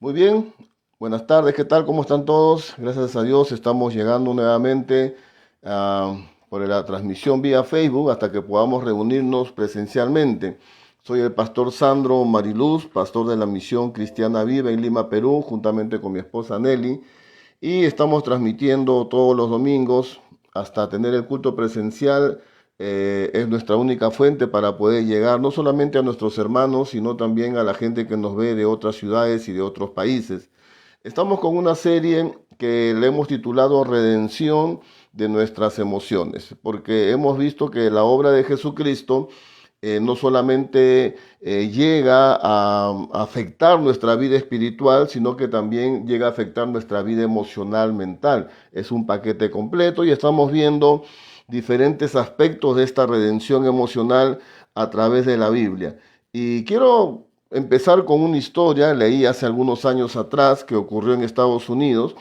Muy bien, buenas tardes, ¿qué tal? ¿Cómo están todos? Gracias a Dios estamos llegando nuevamente ah, por la transmisión vía Facebook hasta que podamos reunirnos presencialmente. Soy el pastor Sandro Mariluz, pastor de la Misión Cristiana Viva en Lima, Perú, juntamente con mi esposa Nelly, y estamos transmitiendo todos los domingos hasta tener el culto presencial. Es nuestra única fuente para poder llegar no solamente a nuestros hermanos, sino también a la gente que nos ve de otras ciudades y de otros países. Estamos con una serie que le hemos titulado Redención de nuestras emociones, porque hemos visto que la obra de Jesucristo no solamente llega a afectar nuestra vida espiritual, sino que también llega a afectar nuestra vida emocional, mental. Es un paquete completo y estamos viendo diferentes aspectos de esta redención emocional a través de la Biblia. Y quiero empezar con una historia, leí hace algunos años atrás, que ocurrió en Estados Unidos.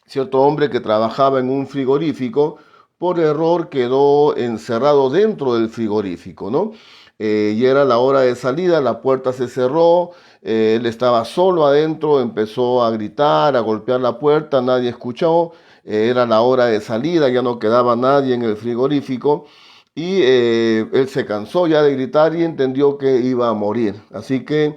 Cierto hombre que trabajaba en un frigorífico, por error quedó encerrado dentro del frigorífico, ¿no? Y era la hora de salida, la puerta se cerró, él estaba solo adentro, empezó a gritar, a golpear la puerta, nadie escuchó, era la hora de salida, ya no quedaba nadie en el frigorífico y él se cansó ya de gritar y entendió que iba a morir. Así que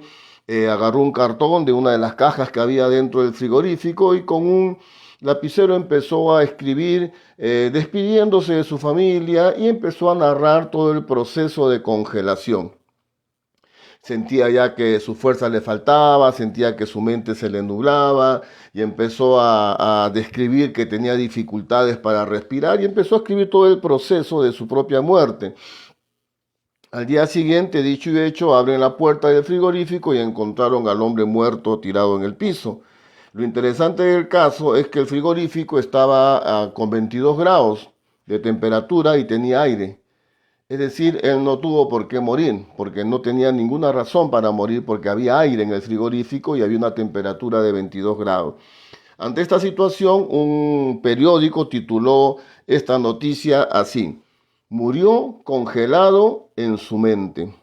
agarró un cartón de una de las cajas que había dentro del frigorífico y con un lapicero empezó a escribir despidiéndose de su familia y empezó a narrar todo el proceso de congelación. Sentía ya que su fuerza le faltaba, sentía que su mente se le nublaba y empezó a describir que tenía dificultades para respirar y empezó a escribir todo el proceso de su propia muerte. Al día siguiente, dicho y hecho, abren la puerta del frigorífico y encontraron al hombre muerto tirado en el piso. Lo interesante del caso es que el frigorífico estaba con 22 grados de temperatura y tenía aire. Es decir, él no tuvo por qué morir, porque no tenía ninguna razón para morir, porque había aire en el frigorífico y había una temperatura de 22 grados. Ante esta situación, un periódico tituló esta noticia así: murió congelado en su mente.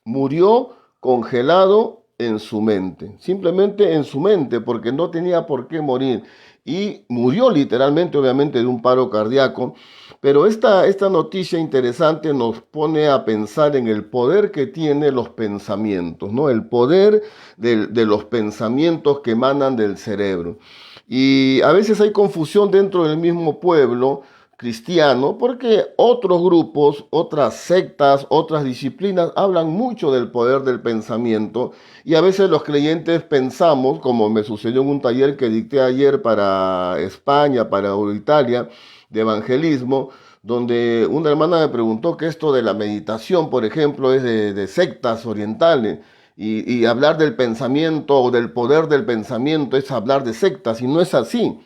Murió congelado en su mente, simplemente en su mente, porque no tenía por qué morir. Y murió literalmente, obviamente, de un paro cardíaco. Pero esta noticia interesante nos pone a pensar en el poder que tienen los pensamientos, ¿no? El poder de los pensamientos que emanan del cerebro. Y a veces hay confusión dentro del mismo pueblo cristiano, porque otros grupos, otras sectas, otras disciplinas hablan mucho del poder del pensamiento y a veces los creyentes pensamos, como me sucedió en un taller que dicté ayer para España, para Italia, de evangelismo, donde una hermana me preguntó que esto de la meditación, por ejemplo, es de sectas orientales. Y hablar del pensamiento o del poder del pensamiento es hablar de sectas, y no es así.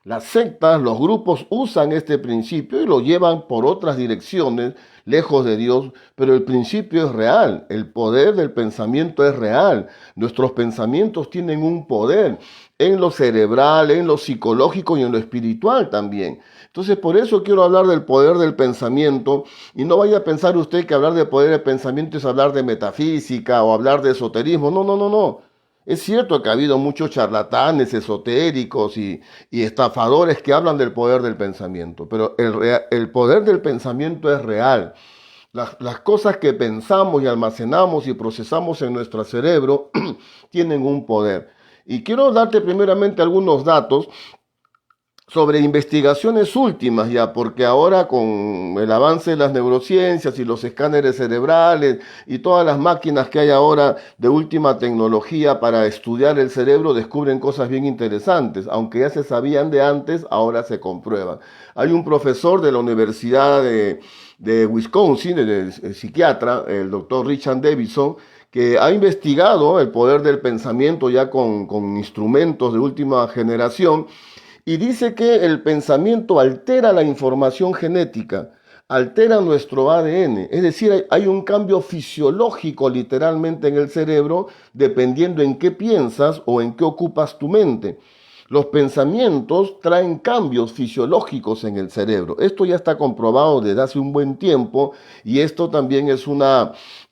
Las sectas, los grupos usan este principio y lo llevan por otras direcciones, lejos de Dios, pero el principio es real, el poder del pensamiento es real. Nuestros pensamientos tienen un poder en lo cerebral, en lo psicológico y en lo espiritual también. Entonces, por eso quiero hablar del poder del pensamiento y no vaya a pensar usted que hablar de poder del pensamiento es hablar de metafísica o hablar de esoterismo. No, no, no, no. Es cierto que ha habido muchos charlatanes esotéricos y estafadores que hablan del poder del pensamiento, pero el poder del pensamiento es real. Las cosas que pensamos y almacenamos y procesamos en nuestro cerebro tienen un poder. Y quiero darte primeramente algunos datos sobre investigaciones últimas ya, porque ahora con el avance de las neurociencias y los escáneres cerebrales y todas las máquinas que hay ahora de última tecnología para estudiar el cerebro, descubren cosas bien interesantes, aunque ya se sabían de antes, ahora se comprueban. Hay un profesor de la Universidad de Wisconsin, el psiquiatra, el doctor Richard Davidson, que ha investigado el poder del pensamiento ya con instrumentos de última generación y dice que el pensamiento altera la información genética, altera nuestro ADN, es decir, hay un cambio fisiológico literalmente en el cerebro dependiendo en qué piensas o en qué ocupas tu mente. Los pensamientos traen cambios fisiológicos en el cerebro. Esto ya está comprobado desde hace un buen tiempo y esto también es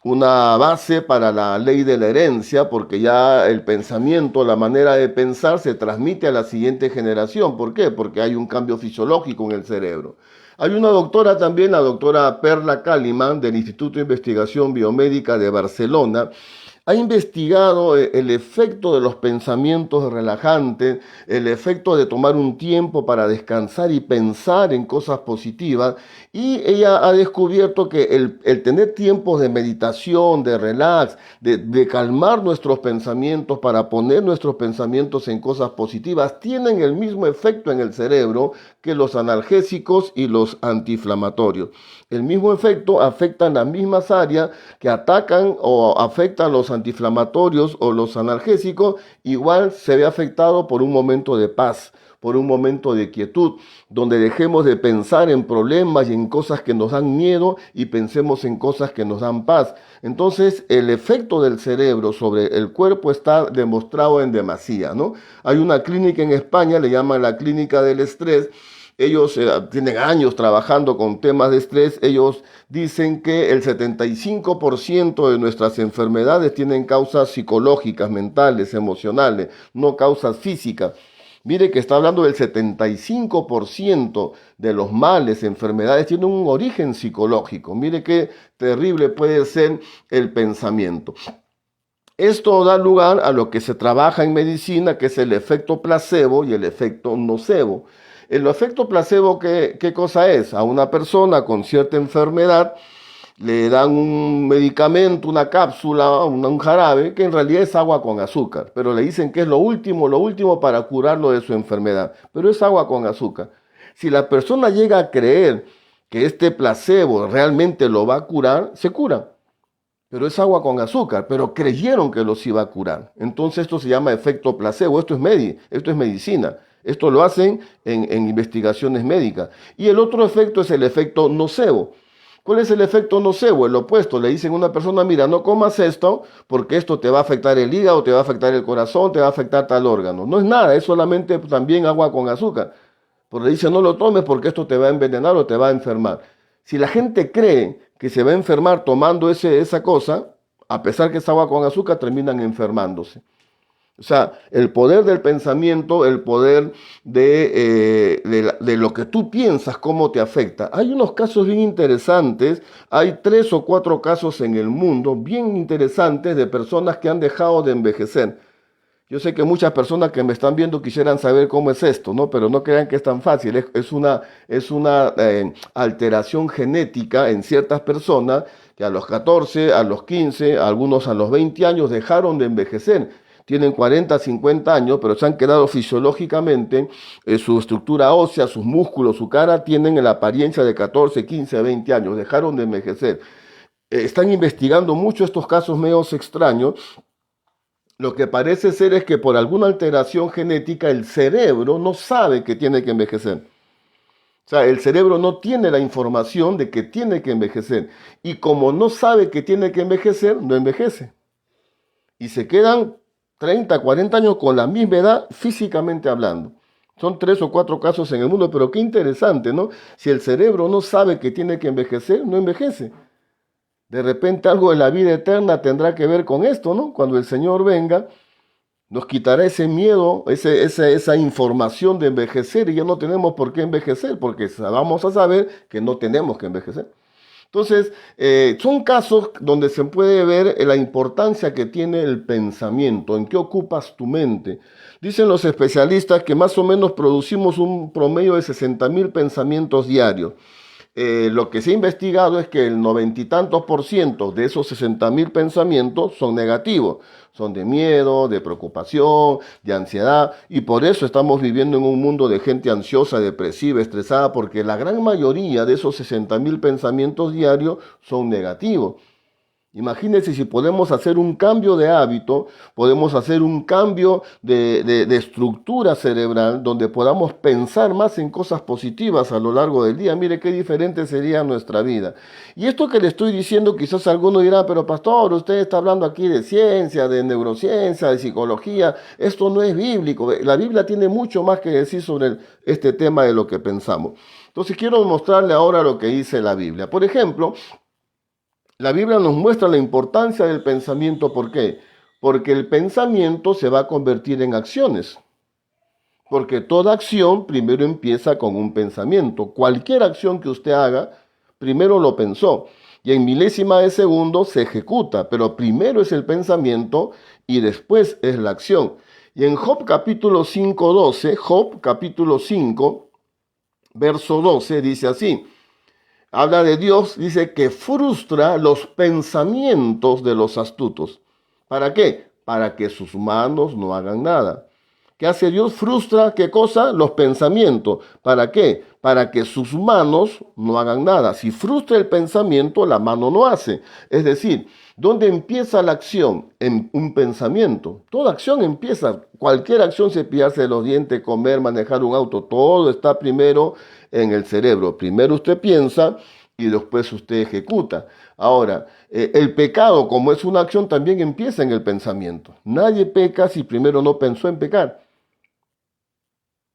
una base para la ley de la herencia, porque ya el pensamiento, la manera de pensar se transmite a la siguiente generación. ¿Por qué? Porque hay un cambio fisiológico en el cerebro. Hay una doctora también, la doctora Perla Kaliman, del Instituto de Investigación Biomédica de Barcelona, ha investigado el efecto de los pensamientos relajantes, el efecto de tomar un tiempo para descansar y pensar en cosas positivas, y ella ha descubierto que el tener tiempos de meditación, de relax, de calmar nuestros pensamientos para poner nuestros pensamientos en cosas positivas, tienen el mismo efecto en el cerebro que los analgésicos y los antiinflamatorios. El mismo efecto afecta en las mismas áreas que atacan o afectan los antiinflamatorios o los analgésicos, igual se ve afectado por un momento de paz, por un momento de quietud, donde dejemos de pensar en problemas y en cosas que nos dan miedo y pensemos en cosas que nos dan paz. Entonces, el efecto del cerebro sobre el cuerpo está demostrado en demasía, ¿no? Hay una clínica en España, le llaman la clínica del estrés. Ellos tienen años trabajando con temas de estrés. Ellos dicen que el 75% de nuestras enfermedades tienen causas psicológicas, mentales, emocionales, no causas físicas. Mire que está hablando del 75% de los males, enfermedades, tienen un origen psicológico. Mire qué terrible puede ser el pensamiento. Esto da lugar a lo que se trabaja en medicina, que es el efecto placebo y el efecto nocebo. El efecto placebo, ¿qué cosa es? A una persona con cierta enfermedad le dan un medicamento, una cápsula, un jarabe, que en realidad es agua con azúcar, pero le dicen que es lo último para curarlo de su enfermedad, pero es agua con azúcar. Si la persona llega a creer que este placebo realmente lo va a curar, se cura, pero es agua con azúcar, pero creyeron que los iba a curar. Entonces esto se llama efecto placebo, esto es medicina. Esto lo hacen en investigaciones médicas. Y el otro efecto es el efecto nocebo. ¿Cuál es el efecto nocebo? El opuesto. Le dicen a una persona, mira, no comas esto porque esto te va a afectar el hígado, te va a afectar el corazón, te va a afectar tal órgano. No es nada, es solamente también agua con azúcar. Pero le dicen, no lo tomes porque esto te va a envenenar o te va a enfermar. Si la gente cree que se va a enfermar tomando esa cosa, a pesar que es agua con azúcar, terminan enfermándose. O sea, el poder del pensamiento, el poder de lo que tú piensas, cómo te afecta. Hay unos casos bien interesantes, hay 3 o 4 casos en el mundo bien interesantes de personas que han dejado de envejecer. Yo sé que muchas personas que me están viendo quisieran saber cómo es esto, ¿no? Pero no crean que es tan fácil. Es una alteración genética en ciertas personas que a los 14, a los 15, algunos a los 20 años dejaron de envejecer. Tienen 40, 50 años, pero se han quedado fisiológicamente, su estructura ósea, sus músculos, su cara, tienen la apariencia de 14, 15, 20 años, dejaron de envejecer. Están investigando mucho estos casos medios extraños. Lo que parece ser es que por alguna alteración genética el cerebro no sabe que tiene que envejecer. O sea, el cerebro no tiene la información de que tiene que envejecer. Y como no sabe que tiene que envejecer, no envejece. Y se quedan 30, 40 años con la misma edad físicamente hablando. Son 3 o 4 casos en el mundo, pero qué interesante, ¿no? Si el cerebro no sabe que tiene que envejecer, no envejece. De repente algo de la vida eterna tendrá que ver con esto, ¿no? Cuando el Señor venga, nos quitará ese miedo, esa información de envejecer y ya no tenemos por qué envejecer, porque vamos a saber que no tenemos que envejecer. Entonces, son casos donde se puede ver la importancia que tiene el pensamiento, en qué ocupas tu mente. Dicen los especialistas que más o menos producimos un promedio de 60.000 pensamientos diarios. Lo que se ha investigado es que el 90 y tantos por ciento de esos 60.000 pensamientos son negativos, son de miedo, de preocupación, de ansiedad, y por eso estamos viviendo en un mundo de gente ansiosa, depresiva, estresada, porque la gran mayoría de esos 60.000 pensamientos diarios son negativos. Imagínense si podemos hacer un cambio de hábito, podemos hacer un cambio de estructura cerebral donde podamos pensar más en cosas positivas a lo largo del día. Mire qué diferente sería nuestra vida. Y esto que le estoy diciendo, quizás alguno dirá, pero pastor, usted está hablando aquí de ciencia, de neurociencia, de psicología. Esto no es bíblico. La Biblia tiene mucho más que decir sobre este tema de lo que pensamos. Entonces quiero mostrarle ahora lo que dice la Biblia. Por ejemplo, La Biblia nos muestra la importancia del pensamiento. ¿Por qué? Porque el pensamiento se va a convertir en acciones. Porque toda acción primero empieza con un pensamiento. Cualquier acción que usted haga, primero lo pensó. Y en milésima de segundo se ejecuta. Pero primero es el pensamiento y después es la acción. Y en Job capítulo 5, 12, Job capítulo 5, verso 12, dice así. Habla de Dios, dice que frustra los pensamientos de los astutos. ¿Para qué? Para que sus manos no hagan nada. ¿Qué hace Dios? Frustra, ¿qué cosa? Los pensamientos. ¿Para qué? Para que sus manos no hagan nada. Si frustra el pensamiento, la mano no hace. Es decir, ¿dónde empieza la acción? En un pensamiento. Toda acción empieza, cualquier acción, cepillarse los dientes, comer, manejar un auto, todo está primero en el cerebro. Primero usted piensa y después usted ejecuta. Ahora, el pecado, como es una acción, también empieza en el pensamiento. Nadie peca si primero no pensó en pecar.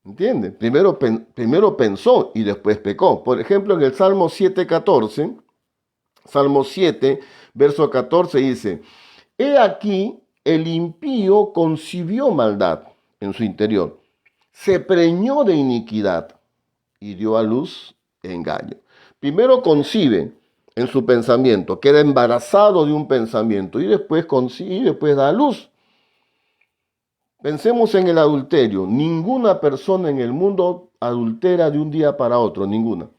¿Entiende? Primero pensó y después pecó. Por ejemplo, en el Salmo 7:14, Salmo 7, verso 14 dice, He aquí el impío concibió maldad en su interior, se preñó de iniquidad y dio a luz engaño. Primero concibe en su pensamiento, queda embarazado de un pensamiento y después concibe y después da a luz. Pensemos en el adulterio. Ninguna persona en el mundo adultera de un día para otro, ninguna.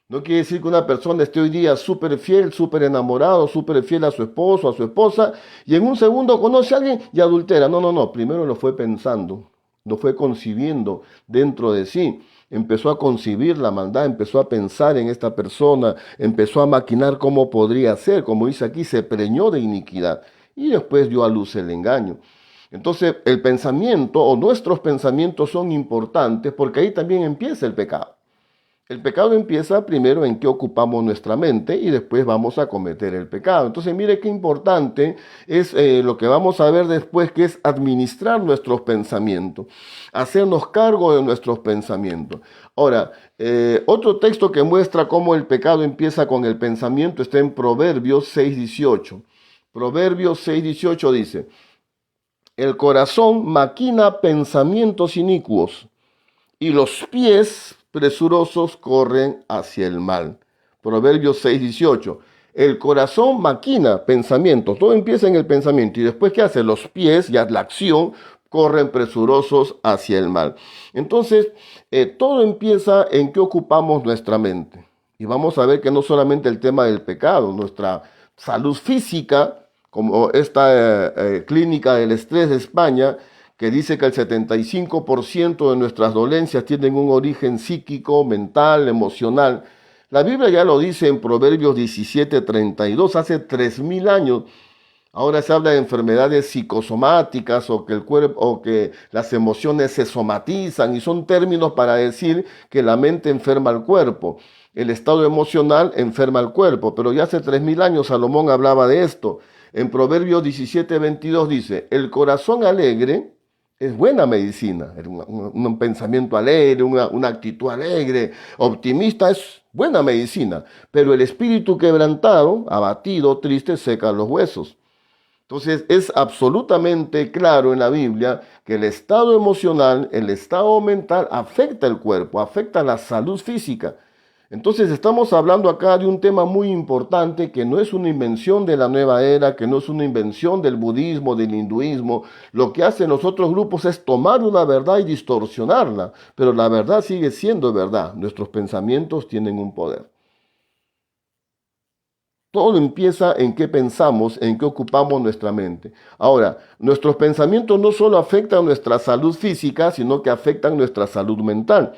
No quiere decir que una persona esté hoy día súper fiel, súper enamorado, súper fiel a su esposo, a su esposa, y en un segundo conoce a alguien y adultera. No, no, no. Primero lo fue pensando, lo fue concibiendo dentro de sí. Empezó a concebir la maldad, empezó a pensar en esta persona, empezó a maquinar cómo podría ser. Como dice aquí, se preñó de iniquidad y después dio a luz el engaño. Entonces, el pensamiento o nuestros pensamientos son importantes porque ahí también empieza el pecado. El pecado empieza primero en qué ocupamos nuestra mente y después vamos a cometer el pecado. Entonces, mire qué importante es lo que vamos a ver después, que es administrar nuestros pensamientos, hacernos cargo de nuestros pensamientos. Ahora, otro texto que muestra cómo el pecado empieza con el pensamiento está en Proverbios 6:18. Proverbios 6:18 dice, el corazón maquina pensamientos inicuos y los pies presurosos corren hacia el mal. Proverbios 6:18. El corazón maquina pensamientos, todo empieza en el pensamiento y después ¿qué hace? Los pies, ya la acción, corren presurosos hacia el mal. Entonces, todo empieza en qué ocupamos nuestra mente. Y vamos a ver que no solamente el tema del pecado, nuestra salud física, como esta clínica del estrés de España, que dice que el 75% de nuestras dolencias tienen un origen psíquico, mental, emocional. La Biblia ya lo dice en Proverbios 17:32, hace 3000 años. Ahora se habla de enfermedades psicosomáticas o que el cuerpo o que las emociones se somatizan y son términos para decir que la mente enferma al cuerpo. El estado emocional enferma al cuerpo, pero ya hace 3000 años Salomón hablaba de esto. En Proverbios 17:22 dice, el corazón alegre es buena medicina, un pensamiento alegre, una actitud alegre, optimista es buena medicina, pero el espíritu quebrantado, abatido, triste, seca los huesos. Entonces es absolutamente claro en la Biblia que el estado emocional, el estado mental afecta el cuerpo, afecta la salud física. Entonces estamos hablando acá de un tema muy importante que no es una invención de la nueva era, que no es una invención del budismo, del hinduismo. Lo que hacen los otros grupos es tomar una verdad y distorsionarla, pero la verdad sigue siendo verdad. Nuestros pensamientos tienen un poder. Todo empieza en qué pensamos, en qué ocupamos nuestra mente. Ahora, nuestros pensamientos no solo afectan nuestra salud física, sino que afectan nuestra salud mental.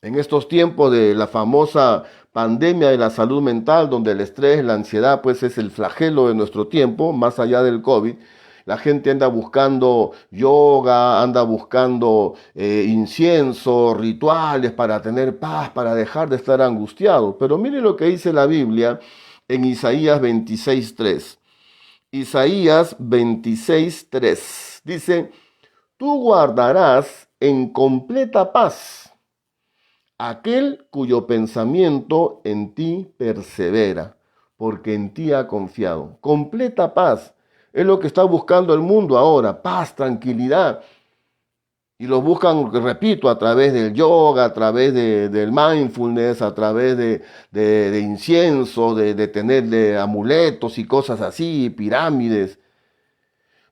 En estos tiempos de la famosa pandemia de la salud mental, donde el estrés, la ansiedad, pues es el flagelo de nuestro tiempo, más allá del COVID, la gente anda buscando yoga, anda buscando incienso, rituales para tener paz, para dejar de estar angustiado. Pero mire lo que dice la Biblia en Isaías 26:3. Isaías 26:3 dice, tú guardarás en completa paz aquel cuyo pensamiento en ti persevera, porque en ti ha confiado. Completa paz. Es lo que está buscando el mundo ahora, paz, tranquilidad. Y lo buscan, repito, a través del yoga, a través del mindfulness, a través de incienso, de tener amuletos y cosas así, pirámides.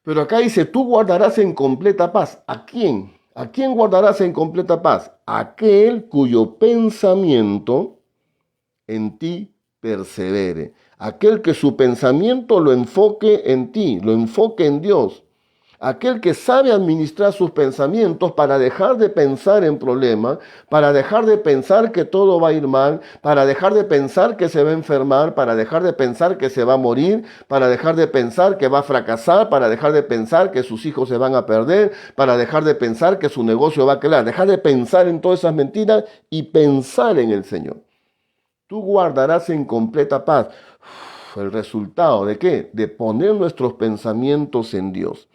Pero acá dice, tú guardarás en completa paz. ¿A quién? ¿A quién guardarás en completa paz? Aquel cuyo pensamiento en ti persevere. Aquel que su pensamiento lo enfoque en ti, lo enfoque en Dios. Aquel que sabe administrar sus pensamientos para dejar de pensar en problemas, para dejar de pensar que todo va a ir mal, para dejar de pensar que se va a enfermar, para dejar de pensar que se va a morir, para dejar de pensar que va a fracasar, para dejar de pensar que sus hijos se van a perder, para dejar de pensar que su negocio va a quebrar, dejar de pensar en todas esas mentiras y pensar en el Señor. Tú guardarás en completa paz. ¿El resultado de qué? De poner nuestros pensamientos en Dios.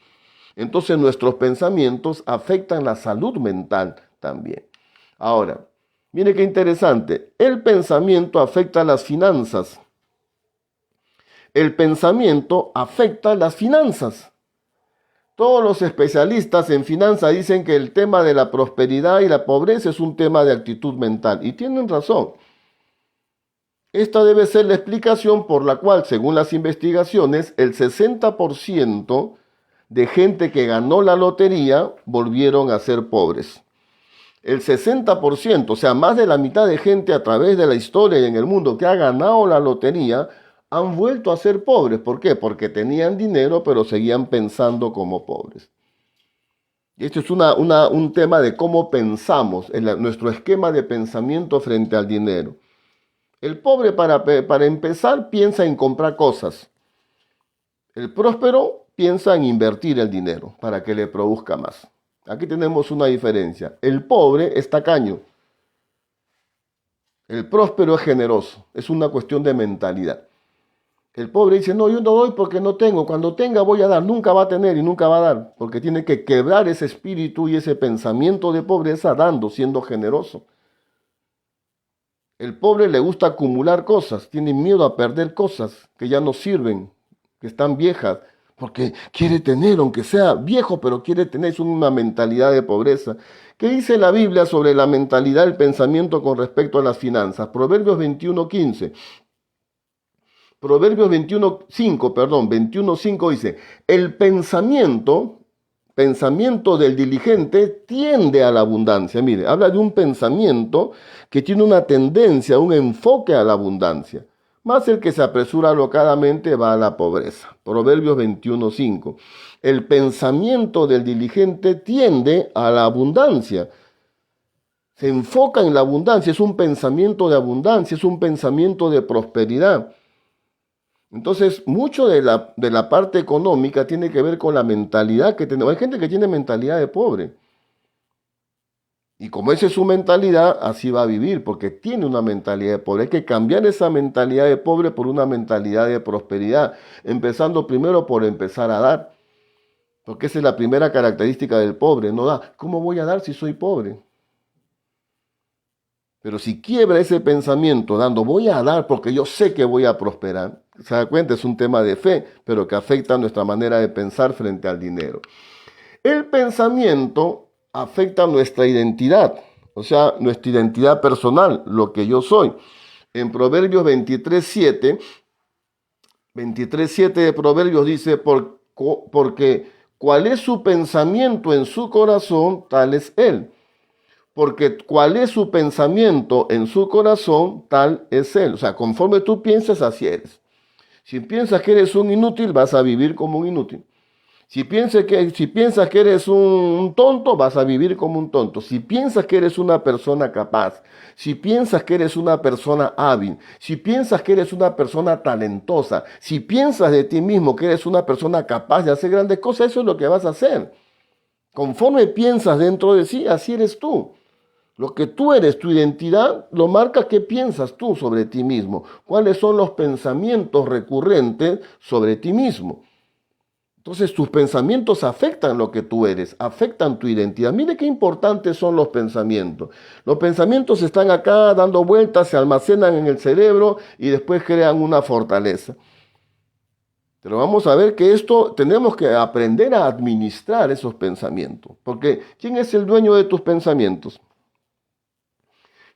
Entonces nuestros pensamientos afectan la salud mental también. Ahora, mire qué interesante. El pensamiento afecta las finanzas. El pensamiento afecta las finanzas. Todos los especialistas en finanzas dicen que el tema de la prosperidad y la pobreza es un tema de actitud mental. Y tienen razón. Esta debe ser la explicación por la cual, según las investigaciones, el 60% de gente que ganó la lotería volvieron a ser pobres. El 60%, o sea, más de la mitad de gente a través de la historia y en el mundo que ha ganado la lotería, han vuelto a ser pobres. ¿Por qué? Porque tenían dinero, pero seguían pensando como pobres. Y esto es un tema de cómo pensamos, nuestro esquema de pensamiento frente al dinero. El pobre, para empezar, piensa en comprar cosas. El próspero piensa en invertir el dinero para que le produzca más. Aquí tenemos una diferencia. El pobre es tacaño. El próspero es generoso. Es una cuestión de mentalidad. El pobre dice, no, yo no doy porque no tengo. Cuando tenga voy a dar. Nunca va a tener y nunca va a dar. Porque tiene que quebrar ese espíritu y ese pensamiento de pobreza dando, siendo generoso. El pobre le gusta acumular cosas. Tiene miedo a perder cosas que ya no sirven, que están viejas. Porque quiere tener, aunque sea viejo, pero quiere tener, es una mentalidad de pobreza. ¿Qué dice la Biblia sobre la mentalidad del pensamiento con respecto a las finanzas? Proverbios 21:15. Proverbios 21:5 dice, el pensamiento del diligente tiende a la abundancia. Mire, habla de un pensamiento que tiene una tendencia, un enfoque a la abundancia. Más el que se apresura alocadamente va a la pobreza. Proverbios 21:5. El pensamiento del diligente tiende a la abundancia. Se enfoca en la abundancia, es un pensamiento de abundancia, es un pensamiento de prosperidad. Entonces, mucho de la parte económica tiene que ver con la mentalidad que tenemos. Hay gente que tiene mentalidad de pobre. Y como esa es su mentalidad, así va a vivir, porque tiene una mentalidad de pobre. Hay que cambiar esa mentalidad de pobre por una mentalidad de prosperidad, empezando primero por empezar a dar. Porque esa es la primera característica del pobre, no da. ¿Cómo voy a dar si soy pobre? Pero si quiebra ese pensamiento dando, voy a dar porque yo sé que voy a prosperar, se da cuenta, es un tema de fe, pero que afecta nuestra manera de pensar frente al dinero. El pensamiento afecta nuestra identidad, o sea, nuestra identidad personal, lo que yo soy. En Proverbios 23:7 de Proverbios dice, porque cuál es su pensamiento en su corazón, tal es él. Porque cuál es su pensamiento en su corazón, tal es él. O sea, conforme tú piensas, así eres. Si piensas que eres un inútil, vas a vivir como un inútil. Si piensas que eres un tonto, vas a vivir como un tonto. Si piensas que eres una persona capaz, si piensas que eres una persona hábil, si piensas que eres una persona talentosa, si piensas de ti mismo que eres una persona capaz de hacer grandes cosas, eso es lo que vas a hacer. Conforme piensas dentro de sí, así eres tú. Lo que tú eres, tu identidad, lo marca qué piensas tú sobre ti mismo. ¿Cuáles son los pensamientos recurrentes sobre ti mismo? Entonces tus pensamientos afectan lo que tú eres, afectan tu identidad. Mire qué importantes son los pensamientos. Los pensamientos están acá dando vueltas, se almacenan en el cerebro y después crean una fortaleza. Pero vamos a ver que esto tenemos que aprender a administrar esos pensamientos. Porque ¿quién es el dueño de tus pensamientos?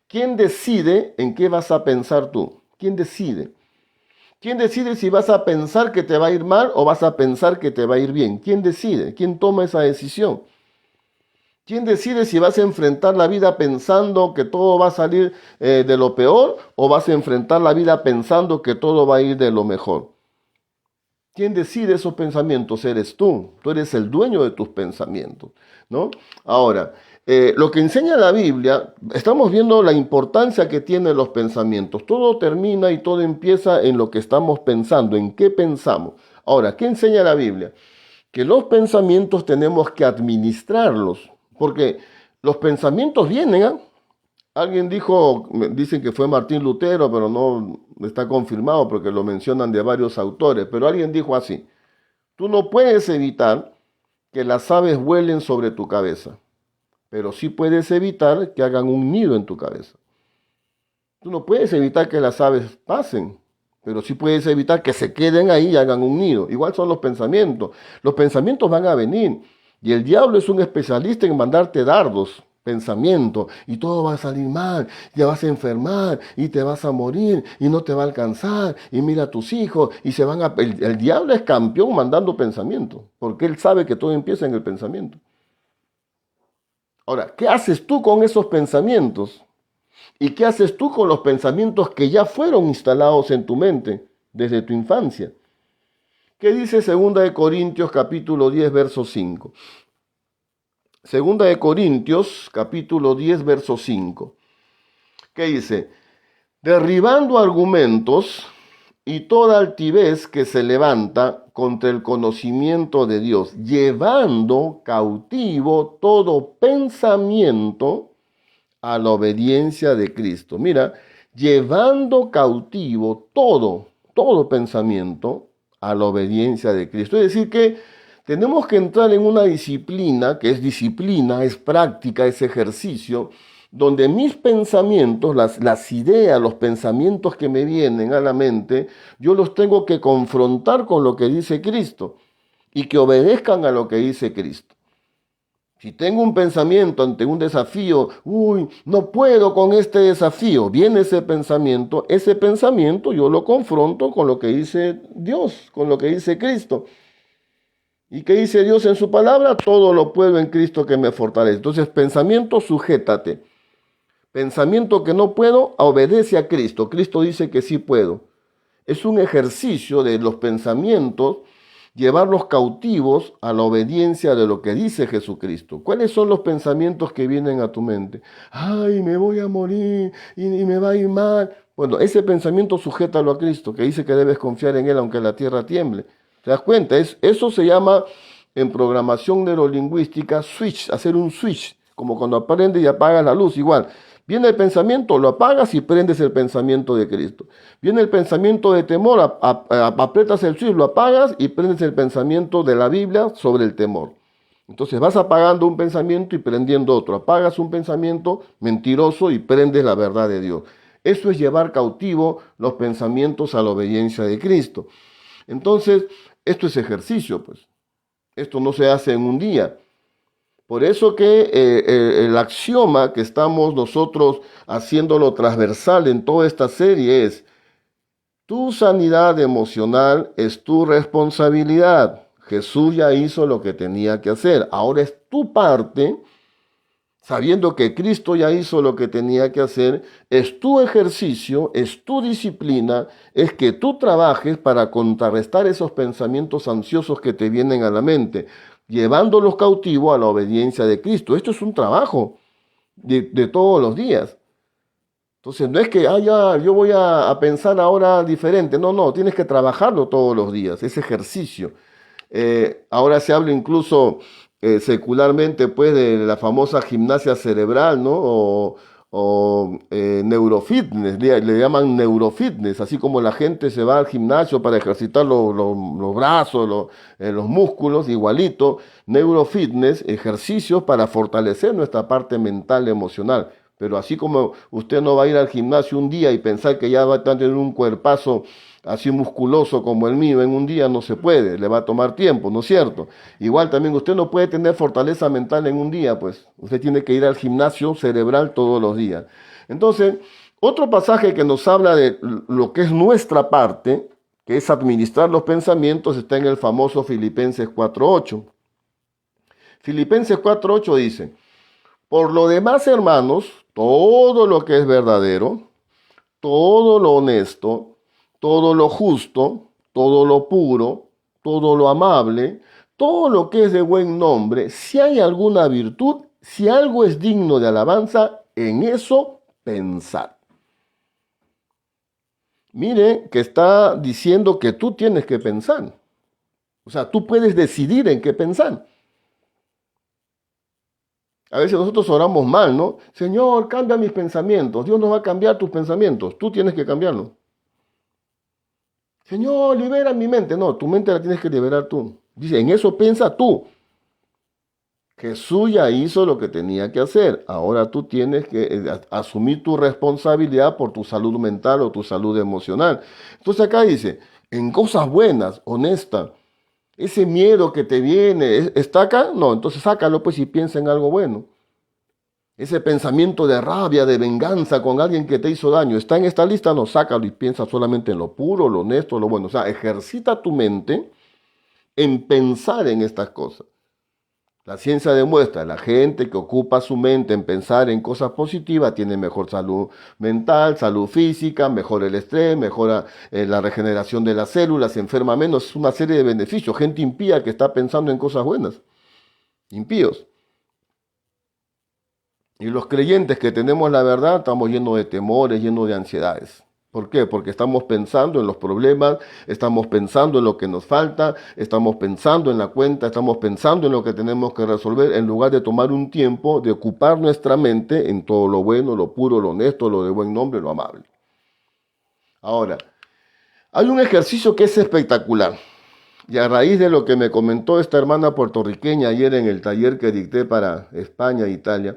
¿Quién decide en qué vas a pensar tú? ¿Quién decide? ¿Quién decide si vas a pensar que te va a ir mal o vas a pensar que te va a ir bien? ¿Quién decide? ¿Quién toma esa decisión? ¿Quién decide si vas a enfrentar la vida pensando que todo va a salir de lo peor o vas a enfrentar la vida pensando que todo va a ir de lo mejor? ¿Quién decide esos pensamientos? Eres tú. Tú eres el dueño de tus pensamientos, ¿no? Ahora, lo que enseña la Biblia, estamos viendo la importancia que tienen los pensamientos. Todo termina y todo empieza en lo que estamos pensando, en qué pensamos. Ahora, ¿qué enseña la Biblia? Que los pensamientos tenemos que administrarlos, porque los pensamientos vienen, ¿ah? Alguien dijo, dicen que fue Martín Lutero, pero no está confirmado porque lo mencionan de varios autores, pero alguien dijo así: tú no puedes evitar que las aves vuelen sobre tu cabeza, pero sí puedes evitar que hagan un nido en tu cabeza. Tú no puedes evitar que las aves pasen, pero sí puedes evitar que se queden ahí y hagan un nido. Igual son los pensamientos. Los pensamientos van a venir y el diablo es un especialista en mandarte dardos, pensamientos, y todo va a salir mal, te vas a enfermar y te vas a morir y no te va a alcanzar y mira a tus hijos y se van a... El diablo es campeón mandando pensamientos, porque él sabe que todo empieza en el pensamiento. Ahora, ¿qué haces tú con esos pensamientos? ¿Y qué haces tú con los pensamientos que ya fueron instalados en tu mente desde tu infancia? ¿Qué dice 2 Corintios capítulo 10, verso 5? 2 Corintios capítulo 10, verso 5. ¿Qué dice? Derribando argumentos y toda altivez que se levanta contra el conocimiento de Dios, llevando cautivo todo pensamiento a la obediencia de Cristo. Mira, llevando cautivo todo pensamiento a la obediencia de Cristo. Es decir, que tenemos que entrar en una disciplina, es práctica, es ejercicio, donde mis pensamientos, las ideas, los pensamientos que me vienen a la mente, yo los tengo que confrontar con lo que dice Cristo y que obedezcan a lo que dice Cristo. Si tengo un pensamiento ante un desafío, no puedo con este desafío, viene ese pensamiento yo lo confronto con lo que dice Dios, con lo que dice Cristo. ¿Y qué dice Dios en su palabra? Todo lo puedo en Cristo que me fortalece. Entonces, pensamiento, sujétate. Pensamiento que no puedo, obedece a Cristo. Cristo dice que sí puedo. Es un ejercicio de los pensamientos, llevarlos cautivos a la obediencia de lo que dice Jesucristo. ¿Cuáles son los pensamientos que vienen a tu mente? Ay, me voy a morir y me va a ir mal. Bueno, ese pensamiento sujétalo a Cristo, que dice que debes confiar en Él aunque la tierra tiemble. ¿Te das cuenta? Eso se llama en programación neurolingüística switch, hacer un switch, como cuando prendes y apagas la luz, igual. Viene el pensamiento, lo apagas y prendes el pensamiento de Cristo. Viene el pensamiento de temor, aprietas el switch, lo apagas y prendes el pensamiento de la Biblia sobre el temor. Entonces vas apagando un pensamiento y prendiendo otro. Apagas un pensamiento mentiroso y prendes la verdad de Dios. Eso es llevar cautivo los pensamientos a la obediencia de Cristo. Entonces, esto es ejercicio, pues. Esto no se hace en un día. Por eso que el axioma que estamos nosotros haciéndolo transversal en toda esta serie es: tu sanidad emocional es tu responsabilidad. Jesús ya hizo lo que tenía que hacer. Ahora es tu parte, sabiendo que Cristo ya hizo lo que tenía que hacer, es tu ejercicio, es tu disciplina, es que tú trabajes para contrarrestar esos pensamientos ansiosos que te vienen a la mente, llevándolos cautivos a la obediencia de Cristo. Esto es un trabajo de todos los días. Entonces no es que yo voy a pensar ahora diferente. No, tienes que trabajarlo todos los días, ese ejercicio. Ahora se habla incluso secularmente pues de la famosa gimnasia cerebral, ¿no? neurofitness, le llaman neurofitness, así como la gente se va al gimnasio para ejercitar los brazos, los músculos, igualito, neurofitness, ejercicios para fortalecer nuestra parte mental y emocional. Pero así como usted no va a ir al gimnasio un día y pensar que ya va a tener un cuerpazo así musculoso como el mío en un día, no se puede, le va a tomar tiempo, ¿no es cierto? Igual también usted no puede tener fortaleza mental en un día, pues usted tiene que ir al gimnasio cerebral todos los días. Entonces, otro pasaje que nos habla de lo que es nuestra parte, que es administrar los pensamientos, está en el famoso Filipenses 4.8. Filipenses 4.8 dice: por lo demás, hermanos, todo lo que es verdadero, todo lo honesto, todo lo justo, todo lo puro, todo lo amable, todo lo que es de buen nombre, si hay alguna virtud, si algo es digno de alabanza, en eso pensad. Mire que está diciendo que tú tienes que pensar. O sea, tú puedes decidir en qué pensar. A veces nosotros oramos mal, ¿no? Señor, cambia mis pensamientos. Dios no va a cambiar tus pensamientos. Tú tienes que cambiarlo. Señor, libera mi mente. No, tu mente la tienes que liberar tú. Dice, en eso piensa tú. Jesús ya hizo lo que tenía que hacer. Ahora tú tienes que asumir tu responsabilidad por tu salud mental o tu salud emocional. Entonces acá dice, en cosas buenas, honestas, ese miedo que te viene, ¿está acá? No, entonces sácalo pues y piensa en algo bueno. Ese pensamiento de rabia, de venganza con alguien que te hizo daño, ¿está en esta lista? No, sácalo y piensa solamente en lo puro, lo honesto, lo bueno. O sea, ejercita tu mente en pensar en estas cosas. La ciencia demuestra, la gente que ocupa su mente en pensar en cosas positivas tiene mejor salud mental, salud física, mejora el estrés, mejora la regeneración de las células, se enferma menos, es una serie de beneficios. Gente impía que está pensando en cosas buenas, impíos. Y los creyentes que tenemos la verdad estamos llenos de temores, llenos de ansiedades. ¿Por qué? Porque estamos pensando en los problemas, estamos pensando en lo que nos falta, estamos pensando en la cuenta, estamos pensando en lo que tenemos que resolver, en lugar de tomar un tiempo de ocupar nuestra mente en todo lo bueno, lo puro, lo honesto, lo de buen nombre, lo amable. Ahora, hay un ejercicio que es espectacular. Y a raíz de lo que me comentó esta hermana puertorriqueña ayer en el taller que dicté para España e Italia,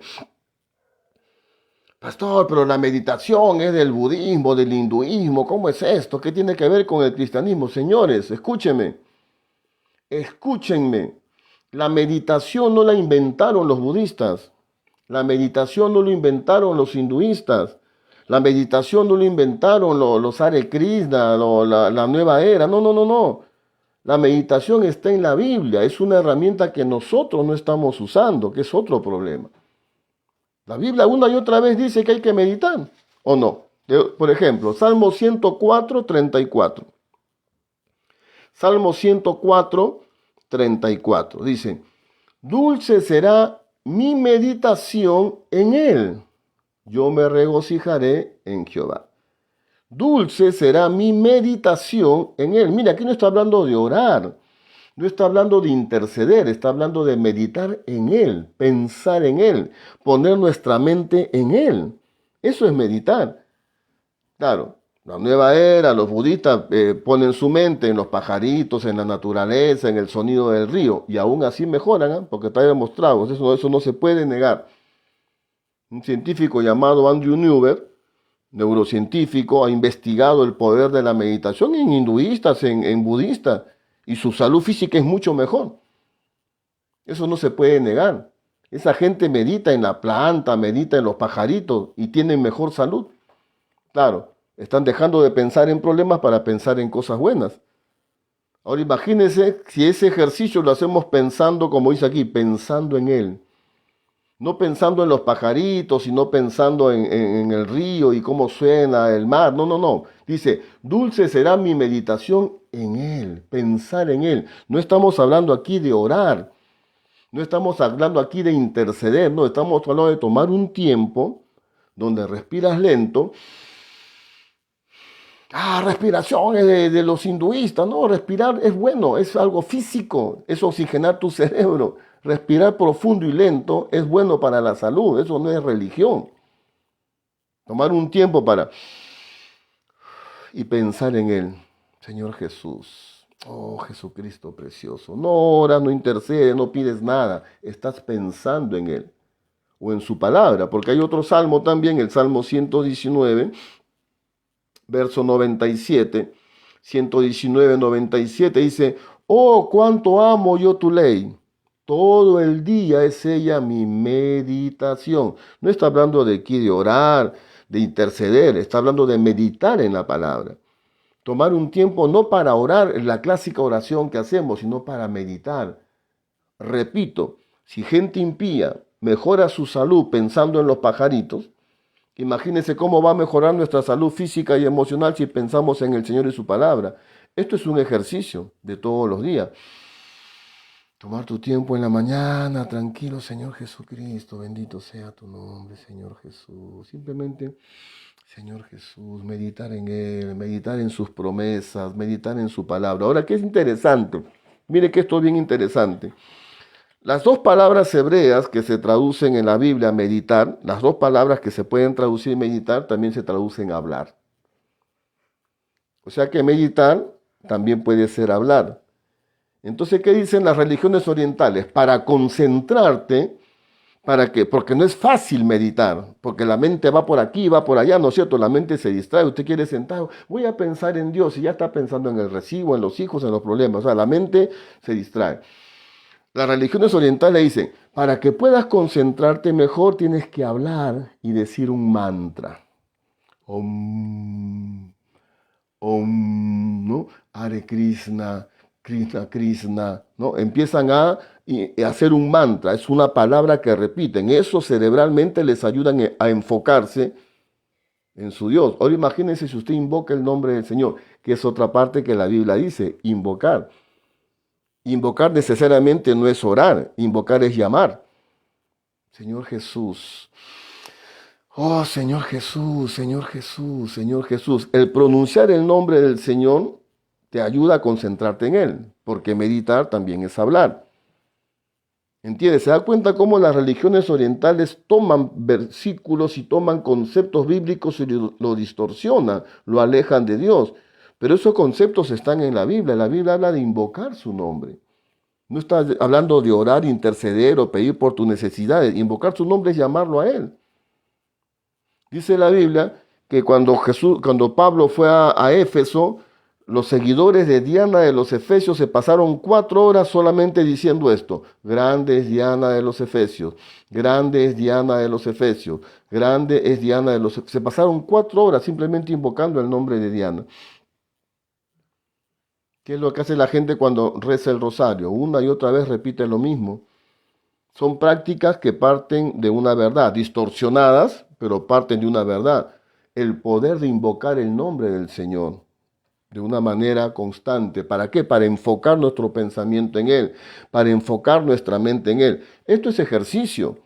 pastor, pero la meditación es del budismo, del hinduismo. ¿Cómo es esto? ¿Qué tiene que ver con el cristianismo? Señores, escúchenme. La meditación no la inventaron los budistas. La meditación no lo inventaron los hinduistas. La meditación no lo inventaron los Hare Krishna, la nueva era. No. La meditación está en la Biblia. Es una herramienta que nosotros no estamos usando, que es otro problema. La Biblia una y otra vez dice que hay que meditar, ¿o no? Por ejemplo, Salmo 104, 34. Salmo 104, 34. Dice, dulce será mi meditación en él. Yo me regocijaré en Jehová. Dulce será mi meditación en él. Mira, aquí no está hablando de orar. No está hablando de interceder, está hablando de meditar en Él, pensar en Él, poner nuestra mente en Él. Eso es meditar. Claro, la nueva era, los budistas ponen su mente en los pajaritos, en la naturaleza, en el sonido del río, y aún así mejoran, ¿eh? Porque está demostrado, eso no se puede negar. Un científico llamado Andrew Newber, neurocientífico, ha investigado el poder de la meditación en hinduistas, en budistas, y su salud física es mucho mejor. Eso no se puede negar. Esa gente medita en la planta, medita en los pajaritos y tienen mejor salud. Claro, están dejando de pensar en problemas para pensar en cosas buenas. Ahora imagínense si ese ejercicio lo hacemos pensando, como dice aquí, pensando en él. No pensando en los pajaritos, sino pensando en el río y cómo suena el mar. No. Dice, dulce será mi meditación en él, pensar en él. No estamos hablando aquí de orar. No estamos hablando aquí de interceder. No, estamos hablando de tomar un tiempo donde respiras lento. Respiración es de los hinduistas. No, respirar es bueno, es algo físico, es oxigenar tu cerebro. Respirar profundo y lento es bueno para la salud, eso no es religión. Tomar un tiempo para y pensar en Él. Señor Jesús, oh Jesucristo precioso. No oras, no intercedes, no pides nada. Estás pensando en Él o en su palabra, porque hay otro salmo también, el Salmo 119, verso 97. 119, 97 dice, oh, cuánto amo yo tu ley. Todo el día es ella mi meditación. No está hablando de aquí de orar, de interceder, está hablando de meditar en la palabra. Tomar un tiempo no para orar, en la clásica oración que hacemos, sino para meditar. Repito, si gente impía mejora su salud pensando en los pajaritos, imagínense cómo va a mejorar nuestra salud física y emocional si pensamos en el Señor y su palabra. Esto es un ejercicio de todos los días. Tomar tu tiempo en la mañana, tranquilo, Señor Jesucristo, bendito sea tu nombre, Señor Jesús. Simplemente, Señor Jesús, meditar en Él, meditar en sus promesas, meditar en su palabra. Ahora, ¿qué es interesante? Mire que esto es bien interesante. Las dos palabras hebreas que se traducen en la Biblia, meditar, las dos palabras que se pueden traducir meditar, también se traducen hablar. O sea que meditar también puede ser hablar. Entonces, ¿qué dicen las religiones orientales? Para concentrarte, ¿para qué? Porque no es fácil meditar, porque la mente va por aquí, va por allá, ¿no es cierto? La mente se distrae, usted quiere sentar, voy a pensar en Dios y ya está pensando en el recibo, en los hijos, en los problemas. O sea, la mente se distrae. Las religiones orientales dicen, para que puedas concentrarte mejor tienes que hablar y decir un mantra. Om, Om, ¿no? Hare Krishna, Krishna, Krishna, ¿no? Empiezan a hacer un mantra, es una palabra que repiten. Eso cerebralmente les ayuda a enfocarse en su Dios. Ahora imagínense si usted invoca el nombre del Señor, que es otra parte que la Biblia dice, invocar. Invocar necesariamente no es orar, invocar es llamar. Señor Jesús. Oh, Señor Jesús, Señor Jesús, Señor Jesús. El pronunciar el nombre del Señor te ayuda a concentrarte en Él, porque meditar también es hablar. ¿Entiendes? Se da cuenta cómo las religiones orientales toman versículos y toman conceptos bíblicos y lo distorsionan, lo alejan de Dios. Pero esos conceptos están en la Biblia. La Biblia habla de invocar su nombre. No está hablando de orar, interceder o pedir por tus necesidades. Invocar su nombre es llamarlo a Él. Dice la Biblia que cuando Pablo fue a Éfeso, los seguidores de Diana de los Efesios se pasaron 4 horas solamente diciendo esto. Grande es Diana de los Efesios. Grande es Diana de los Efesios. Grande es Diana de los Efesios. Se pasaron 4 horas simplemente invocando el nombre de Diana. ¿Qué es lo que hace la gente cuando reza el rosario? Una y otra vez repite lo mismo. Son prácticas que parten de una verdad, distorsionadas, pero parten de una verdad. El poder de invocar el nombre del Señor de una manera constante. ¿Para qué? Para enfocar nuestro pensamiento en Él, para enfocar nuestra mente en Él. Esto es ejercicio.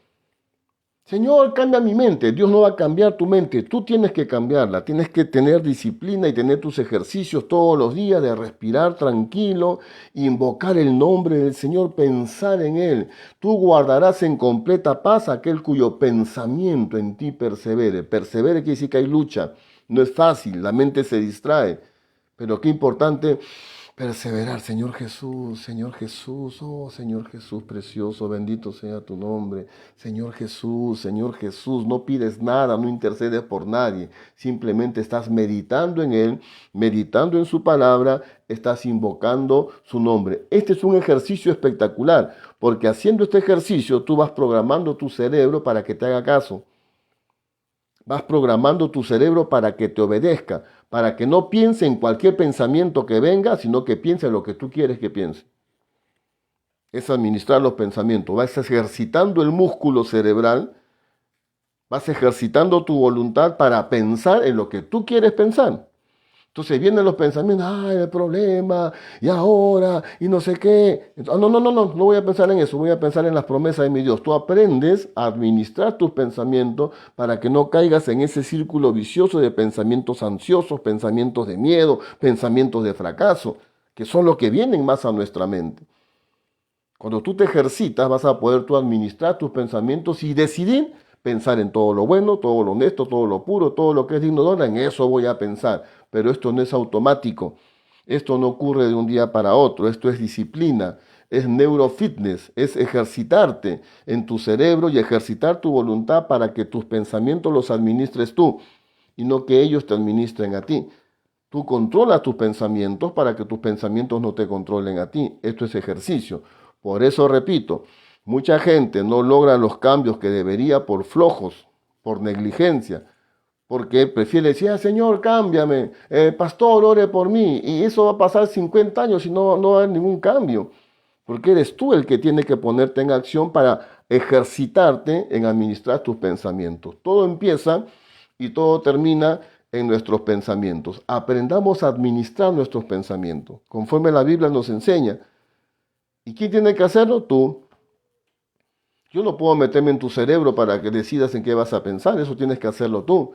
Señor, cambia mi mente. Dios no va a cambiar tu mente. Tú tienes que cambiarla. Tienes que tener disciplina y tener tus ejercicios todos los días de respirar tranquilo, invocar el nombre del Señor, pensar en Él. Tú guardarás en completa paz aquel cuyo pensamiento en ti persevere. Persevere quiere decir que hay lucha. No es fácil, la mente se distrae. Pero qué importante perseverar, Señor Jesús, oh Señor Jesús precioso, bendito sea tu nombre. Señor Jesús, no pides nada, no intercedes por nadie, simplemente estás meditando en Él, meditando en su palabra, estás invocando su nombre. Este es un ejercicio espectacular, porque haciendo este ejercicio tú vas programando tu cerebro para que te haga caso. Vas programando tu cerebro para que te obedezca, para que no piense en cualquier pensamiento que venga, sino que piense en lo que tú quieres que piense. Es administrar los pensamientos. Vas ejercitando el músculo cerebral, vas ejercitando tu voluntad para pensar en lo que tú quieres pensar. Entonces vienen los pensamientos, ay, el problema, y ahora, y no sé qué. No voy a pensar en eso, voy a pensar en las promesas de mi Dios. Tú aprendes a administrar tus pensamientos para que no caigas en ese círculo vicioso de pensamientos ansiosos, pensamientos de miedo, pensamientos de fracaso, que son los que vienen más a nuestra mente. Cuando tú te ejercitas, vas a poder tú administrar tus pensamientos y decidir Pensar en todo lo bueno, todo lo honesto, todo lo puro, todo lo que es digno de honra, en eso voy a pensar. Pero esto no es automático. Esto no ocurre de un día para otro. Esto es disciplina, es neurofitness, es ejercitarte en tu cerebro y ejercitar tu voluntad para que tus pensamientos los administres tú y no que ellos te administren a ti. Tú controlas tus pensamientos para que tus pensamientos no te controlen a ti. Esto es ejercicio. Por eso repito, mucha gente no logra los cambios que debería por flojos, por negligencia, porque prefiere decir, Señor, cámbiame, pastor, ore por mí. Y eso va a pasar 50 años y no va a haber ningún cambio, porque eres tú el que tiene que ponerte en acción para ejercitarte en administrar tus pensamientos. Todo empieza y todo termina en nuestros pensamientos. Aprendamos a administrar nuestros pensamientos, conforme la Biblia nos enseña. ¿Y quién tiene que hacerlo? Tú. Yo no puedo meterme en tu cerebro para que decidas en qué vas a pensar, eso tienes que hacerlo tú.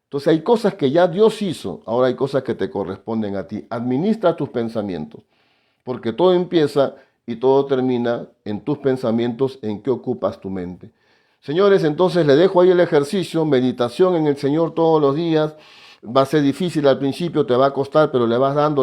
Entonces hay cosas que ya Dios hizo, ahora hay cosas que te corresponden a ti. Administra tus pensamientos, porque todo empieza y todo termina en tus pensamientos, en qué ocupas tu mente. Señores, entonces le dejo ahí el ejercicio, meditación en el Señor todos los días. Va a ser difícil al principio, te va a costar, pero le vas dando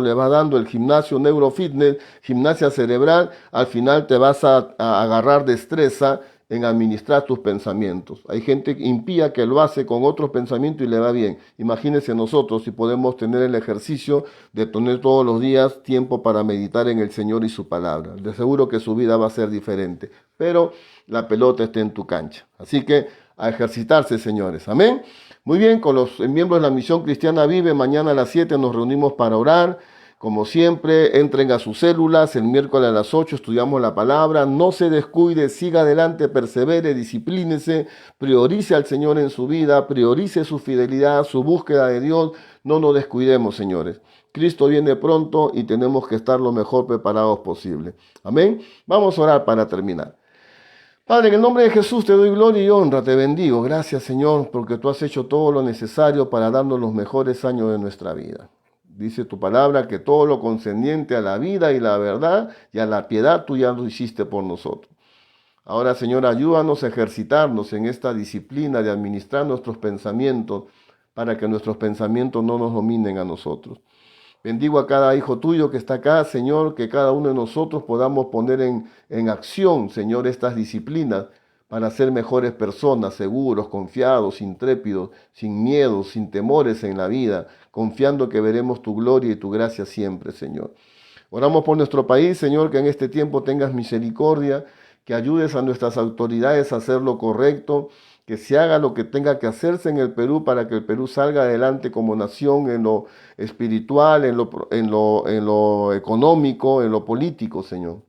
el gimnasio neurofitness, gimnasia cerebral, al final te vas a agarrar destreza en administrar tus pensamientos. Hay gente impía que lo hace con otros pensamientos y le va bien. Imagínense nosotros si podemos tener el ejercicio de tener todos los días tiempo para meditar en el Señor y su palabra. De seguro que su vida va a ser diferente, pero la pelota está en tu cancha. Así que a ejercitarse, señores. Amén. Muy bien, con los miembros de la Misión Cristiana Vive, mañana a las 7 nos reunimos para orar. Como siempre, entren a sus células, el miércoles a las 8 estudiamos la palabra, no se descuide, siga adelante, persevere, disciplínese, priorice al Señor en su vida, priorice su fidelidad, su búsqueda de Dios, no nos descuidemos, señores. Cristo viene pronto y tenemos que estar lo mejor preparados posible. Amén. Vamos a orar para terminar. Padre, en el nombre de Jesús te doy gloria y honra, te bendigo. Gracias, Señor, porque tú has hecho todo lo necesario para darnos los mejores años de nuestra vida. Dice tu palabra que todo lo concerniente a la vida y la verdad y a la piedad tú ya lo hiciste por nosotros. Ahora, Señor, ayúdanos a ejercitarnos en esta disciplina de administrar nuestros pensamientos para que nuestros pensamientos no nos dominen a nosotros. Bendigo a cada hijo tuyo que está acá, Señor, que cada uno de nosotros podamos poner en acción, Señor, estas disciplinas para ser mejores personas, seguros, confiados, intrépidos, sin miedos, sin temores en la vida, confiando que veremos tu gloria y tu gracia siempre, Señor. Oramos por nuestro país, Señor, que en este tiempo tengas misericordia, que ayudes a nuestras autoridades a hacer lo correcto, que se haga lo que tenga que hacerse en el Perú para que el Perú salga adelante como nación en lo espiritual, en lo económico, en lo político, Señor.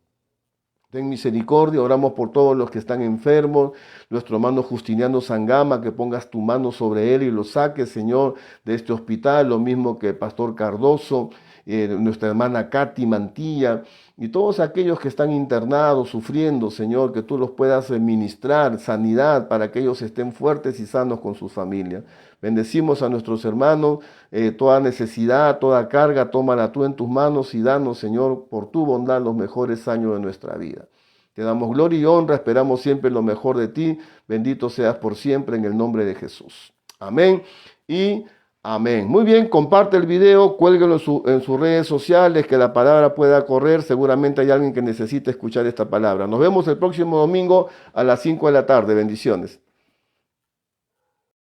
Ten misericordia, oramos por todos los que están enfermos, nuestro hermano Justiniano Sangama, que pongas tu mano sobre él y lo saques, Señor, de este hospital, lo mismo que el pastor Cardoso, nuestra hermana Katy Mantilla, y todos aquellos que están internados, sufriendo, Señor, que tú los puedas ministrar sanidad para que ellos estén fuertes y sanos con sus familias. Bendecimos a nuestros hermanos, toda necesidad, toda carga, tómala tú en tus manos y danos, Señor, por tu bondad los mejores años de nuestra vida. Te damos gloria y honra, esperamos siempre lo mejor de ti. Bendito seas por siempre en el nombre de Jesús. Amén y amén. Muy bien, comparte el video, cuélguelo en sus redes sociales, que la palabra pueda correr. Seguramente hay alguien que necesite escuchar esta palabra. Nos vemos el próximo domingo a las 5 de la tarde. Bendiciones.